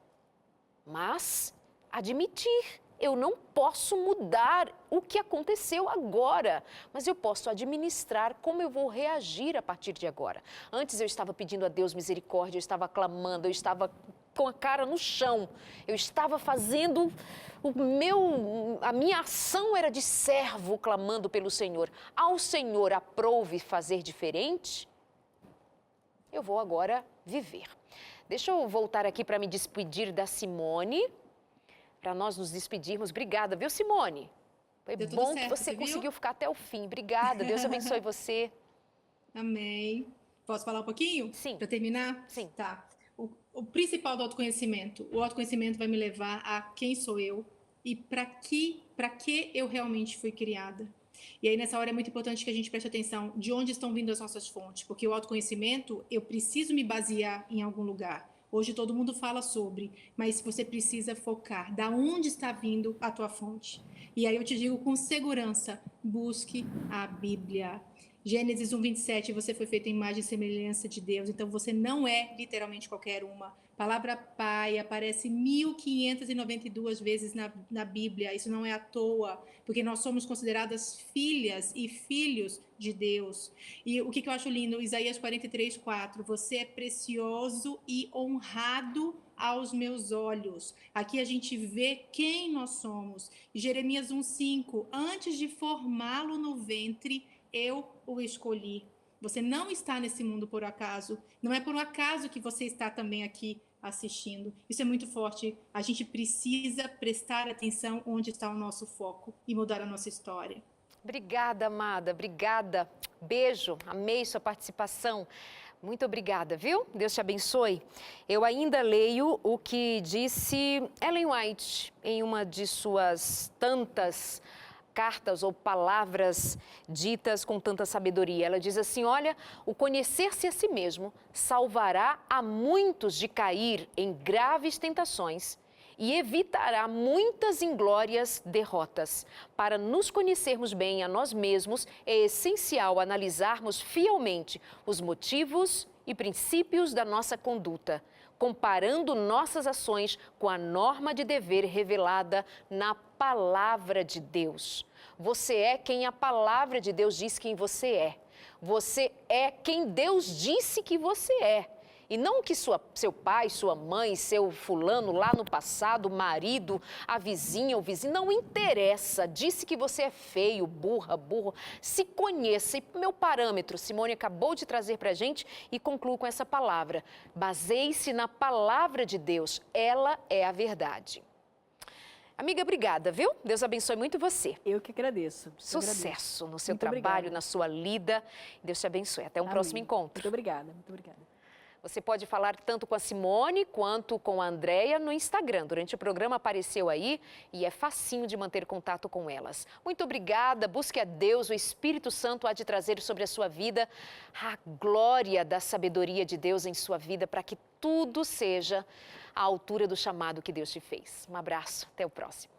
Mas admitir, eu não posso mudar o que aconteceu agora, mas eu posso administrar como eu vou reagir a partir de agora. Antes eu estava pedindo a Deus misericórdia, eu estava clamando, eu estava com a cara no chão, eu estava fazendo a minha ação era de servo clamando pelo Senhor. Ao Senhor aprouve fazer diferente, eu vou agora viver. Deixa eu voltar aqui para me despedir da Simone, para nós nos despedirmos. Obrigada, viu, Simone? Foi bom que você conseguiu ficar até o fim. Obrigada, Deus abençoe você. Amém. Posso falar um pouquinho? Sim. Para terminar? Sim. Tá. O principal do autoconhecimento. O autoconhecimento vai me levar a quem sou eu e para que eu realmente fui criada. E aí, nessa hora, é muito importante que a gente preste atenção de onde estão vindo as nossas fontes, porque o autoconhecimento, eu preciso me basear em algum lugar. Hoje todo mundo fala sobre, mas você precisa focar da onde está vindo a tua fonte. E aí eu te digo com segurança, busque a Bíblia. Gênesis 1:27, você foi feito em imagem e semelhança de Deus, então você não é literalmente qualquer uma. A palavra pai aparece 1592 vezes na Bíblia, isso não é à toa, porque nós somos consideradas filhas e filhos de Deus. E o que eu acho lindo, Isaías 43:4, você é precioso e honrado aos meus olhos. Aqui a gente vê quem nós somos. Jeremias 1:5, antes de formá-lo no ventre, eu o escolhi. Você não está nesse mundo por acaso. Não é por um acaso que você está também aqui assistindo. Isso é muito forte. A gente precisa prestar atenção onde está o nosso foco e mudar a nossa história. Obrigada, amada. Obrigada. Beijo. Amei sua participação. Muito obrigada, viu? Deus te abençoe. Eu ainda leio o que disse Ellen White em uma de suas tantas cartas ou palavras ditas com tanta sabedoria. Ela diz assim, olha, o conhecer-se a si mesmo salvará a muitos de cair em graves tentações e evitará muitas inglórias derrotas. Para nos conhecermos bem a nós mesmos, é essencial analisarmos fielmente os motivos e princípios da nossa conduta, comparando nossas ações com a norma de dever revelada na Palavra de Deus. Você é quem a Palavra de Deus diz quem você é. Você é quem Deus disse que você é. E não que seu pai, sua mãe, seu fulano lá no passado, o marido, a vizinha, o vizinho, não interessa. Disse que você é feio, burra, burro. Se conheça. E meu parâmetro, Simone acabou de trazer para a gente e concluo com essa palavra. Baseie-se na palavra de Deus. Ela é a verdade. Amiga, obrigada, viu? Deus abençoe muito você. Eu que agradeço. Sucesso no seu Muito trabalho, obrigada. na sua lida. Deus te abençoe. Até um próximo encontro. Muito obrigada, muito obrigada. Você pode falar tanto com a Simone quanto com a Andréia no Instagram. Durante o programa apareceu aí e é facinho de manter contato com elas. Muito obrigada, busque a Deus, o Espírito Santo há de trazer sobre a sua vida a glória da sabedoria de Deus em sua vida para que tudo seja à altura do chamado que Deus te fez. Um abraço, até o próximo.